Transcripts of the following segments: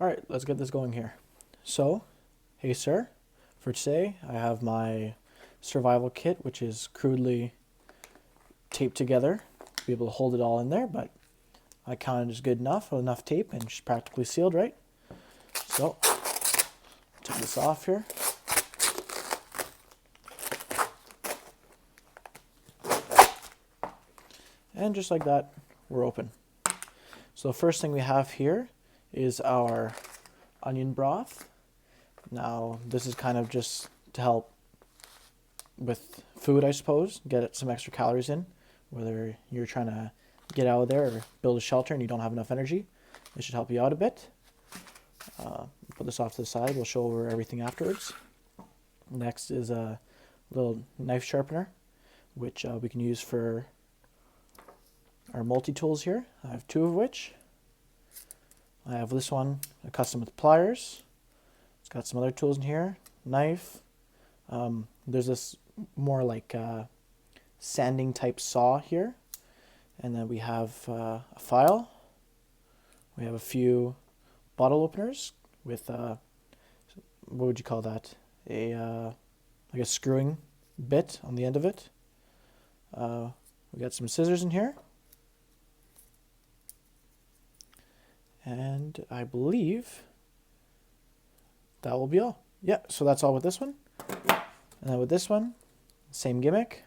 All right, let's get this going here. So, hey sir, for today I have my survival kit, which is crudely taped together to be able to hold it all in there, but I counted as good enough with enough tape and it's practically sealed, right? So, take this off here. And just like that, we're open. So the first thing we have here is our onion broth. Now, this is kind of just to help with food, I suppose, get some extra calories in, whether you're trying to get out of there or build a shelter and you don't have enough energy. It should help you out a bit. Put this off to the side. We'll show over everything afterwards. Next is a little knife sharpener, which we can use for our multi-tools here. I have two of which. I have this one custom with pliers. It's got some other tools in here. Knife. There's this more like sanding type saw here. And then we have a file. We have a few bottle openers with, what would you call that? Like a screwing bit on the end of it. We got some scissors in here. And I believe that will be all. Yeah, so that's all with this one. And then with this one, same gimmick.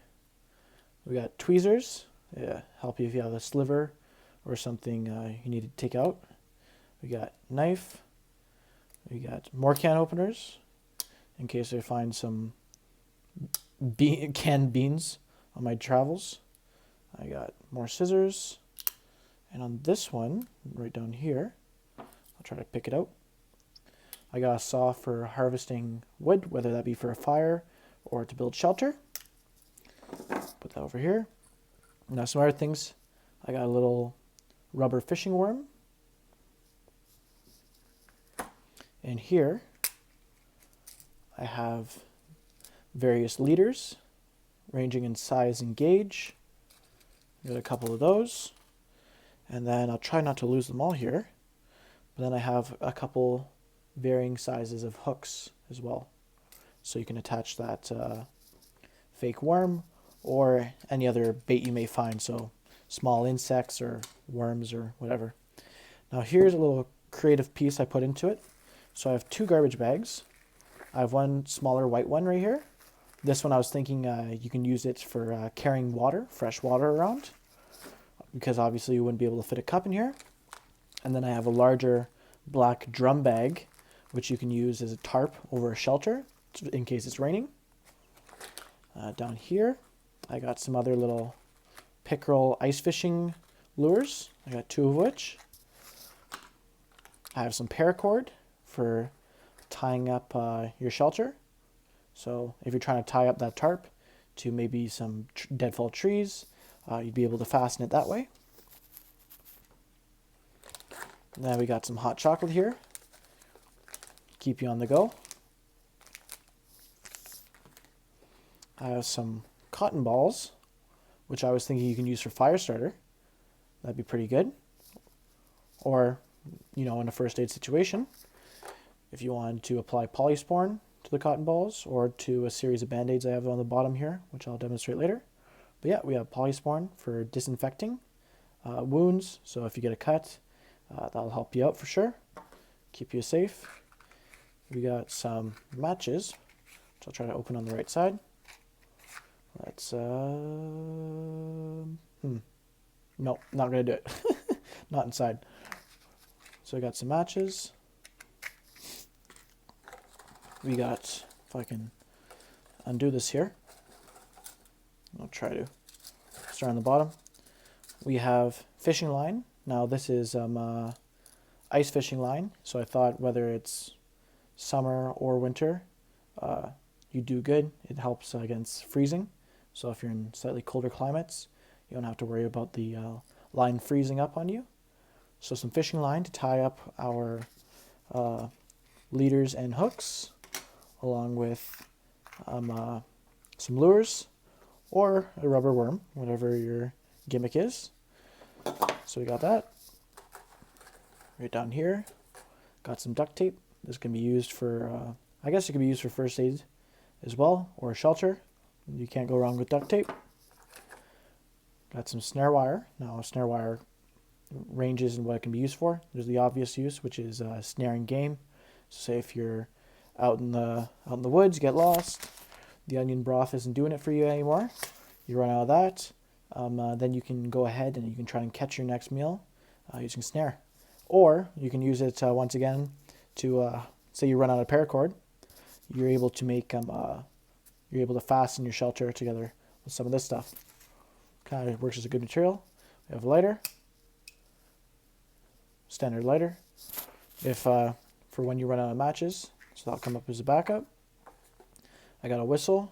We got tweezers. Yeah, help you if you have a sliver or something you need to take out. We got knife. We got more can openers in case I find some canned beans on my travels. I got more scissors. And on this one, right down here, I'll try to pick it out. I got a saw for harvesting wood, whether that be for a fire or to build shelter. Put that over here. Now some other things. I got a little rubber fishing worm. And here, I have various leaders ranging in size and gauge. Got a couple of those. And then I'll try not to lose them all here. But then I have a couple varying sizes of hooks as well. So you can attach that fake worm or any other bait you may find. So small insects or worms or whatever. Now here's a little creative piece I put into it. So I have two garbage bags. I have one smaller white one right here. This one I was thinking you can use it for carrying water, fresh water around, because obviously you wouldn't be able to fit a cup in here. And then I have a larger black drum bag, which you can use as a tarp over a shelter in case it's raining. Down here, I got some other little pickerel ice fishing lures. I got two of which. I have some paracord for tying up your shelter. So if you're trying to tie up that tarp to maybe some deadfall trees, you'd be able to fasten it that way. Now we got some hot chocolate here. Keep you on the go. I have some cotton balls, which I was thinking you can use for fire starter. That'd be pretty good. Or, in a first aid situation, if you wanted to apply polysporin to the cotton balls or to a series of band-aids I have on the bottom here, which I'll demonstrate later. But yeah, we have polysporin for disinfecting wounds. So if you get a cut, that'll help you out for sure. Keep you safe. We got some matches, which I'll try to open on the right side. Let's, no, not gonna do it. Not inside. So we got some matches. We got, if I can undo this here, I'll try to start on the bottom. We have fishing line. Now this is ice fishing line. So I thought whether it's summer or winter, you do good. It helps against freezing. So if you're in slightly colder climates, you don't have to worry about the line freezing up on you. So some fishing line to tie up our leaders and hooks, along with some lures or a rubber worm, whatever your gimmick is. So we got that. Right down here, a Got some duct tape. This can be used for, I guess it can be used for first aid as well, or shelter. You can't go wrong with duct tape. Got some snare wire. Now, snare wire ranges and what it can be used for. There's the obvious use, which is snaring game. So say if you're out in the woods, you get lost, the onion broth isn't doing it for you anymore, you run out of that, then you can go ahead and you can try and catch your next meal using snare. Or you can use it once again to say you run out of paracord, you're able to make you're able to fasten your shelter together with some of this stuff. Kind of works as a good material. We have a lighter, standard lighter. If for when you run out of matches, so that'll come up as a backup. I got a whistle.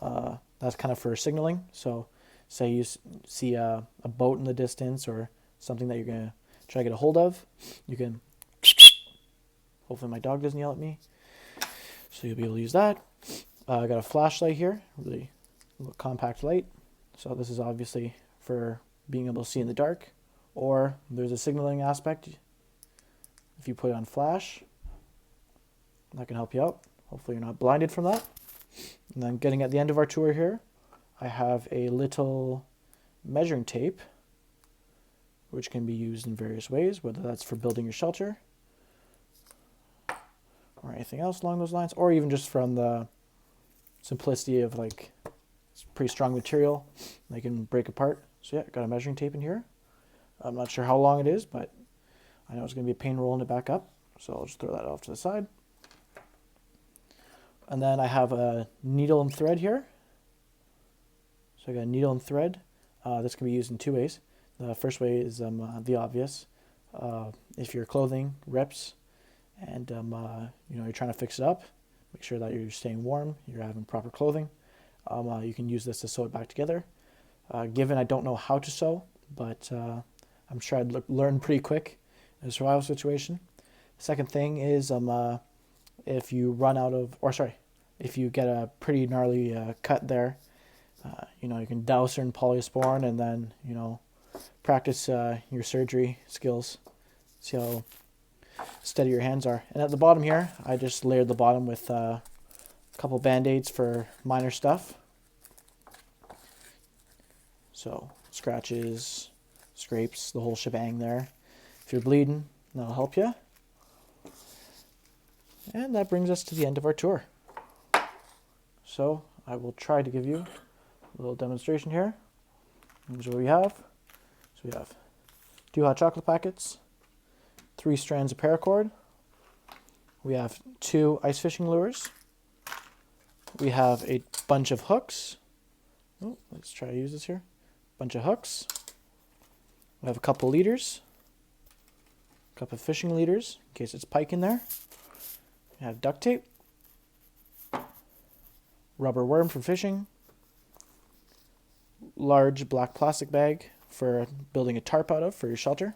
That's kind of for signaling. So say you see a boat in the distance or something that you're going to try to get a hold of, you can, hopefully my dog doesn't yell at me, so you'll be able to use that. I got a flashlight here, really little compact light. So this is obviously for being able to see in the dark, or there's a signaling aspect. If you put it on flash, that can help you out. Hopefully you're not blinded from that. And then getting at the end of our tour here, I have a little measuring tape, which can be used in various ways, whether that's for building your shelter or anything else along those lines, or even just from the simplicity of like, it's pretty strong material, they can break apart. So yeah, got a measuring tape in here. I'm not sure how long it is, but I know it's going to be a pain rolling it back up, so I'll just throw that off to the side. And then I have a needle and thread here. So I got a needle and thread. This can be used in two ways. The first way is the obvious. If your clothing rips and you're trying to fix it up, make sure that you're staying warm, you're having proper clothing. You can use this to sew it back together. Given I don't know how to sew, but I'm sure I'd learn pretty quick in a survival situation. Second thing is if you run out of, if you get a pretty gnarly cut there, you can douse her in polysporin and then, practice your surgery skills. See how steady your hands are. And at the bottom here, I just layered the bottom with a couple Band-Aids for minor stuff. So scratches, scrapes, the whole shebang there. If you're bleeding, that'll help you. And that brings us to the end of our tour. So I will try to give you a little demonstration here. Here's what we have. So we have 2 hot chocolate packets, 3 strands of paracord. We have 2 ice fishing lures. We have a bunch of hooks. Oh, let's try to use this here. Bunch of hooks. We have a couple leaders. A couple of fishing leaders in case it's pike in there. We have duct tape. Rubber worm for fishing. Large black plastic bag for building a tarp out of for your shelter.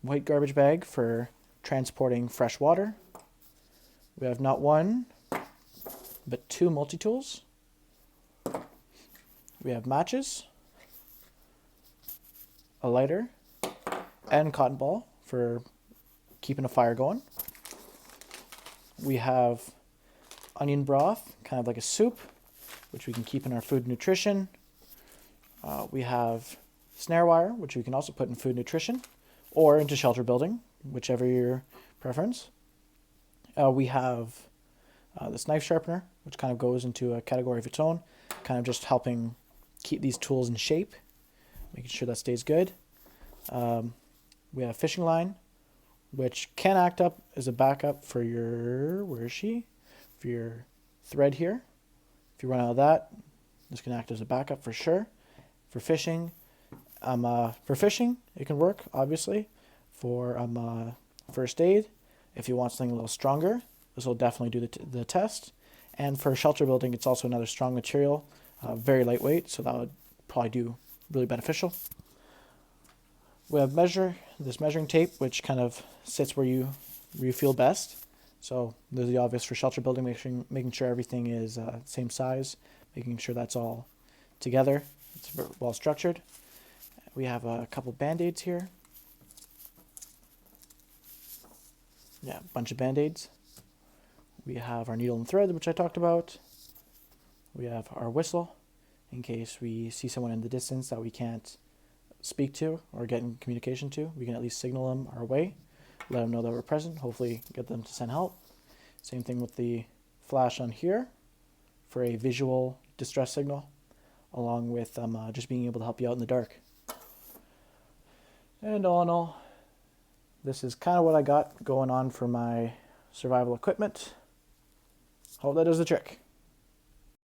White garbage bag for transporting fresh water. We have not 1, but 2 multi-tools. We have matches, a lighter, and cotton ball for keeping a fire going. We have onion broth, kind of like a soup, which we can keep in our food nutrition. We have snare wire, which we can also put in food nutrition or into shelter building, whichever your preference. We have this knife sharpener, which kind of goes into a category of its own, kind of just helping keep these tools in shape, making sure that stays good. We have fishing line, which can act up as a backup for your, for your thread here. If you run out of that, this can act as a backup for sure. For fishing, it can work, obviously. For first aid, if you want something a little stronger, this will definitely do the test. And for shelter building, it's also another strong material, very lightweight, so that would probably do really beneficial. We have this measuring tape, which kind of sits where you feel best. So there's the obvious for shelter building, making sure everything is same size, making sure that's all together, it's well structured. We have a couple Band-Aids here. Yeah, a bunch of band-aids. We have our needle and thread, which I talked about. We have our whistle, in case we see someone in the distance that we can't speak to or get in communication to. We can at least signal them our way, let them know that we're present, hopefully get them to send help. Same thing with the flash on here for a visual distress signal, along with just being able to help you out in the dark. And all in all, this is kind of what I got going on for my survival equipment. Hope that does the trick.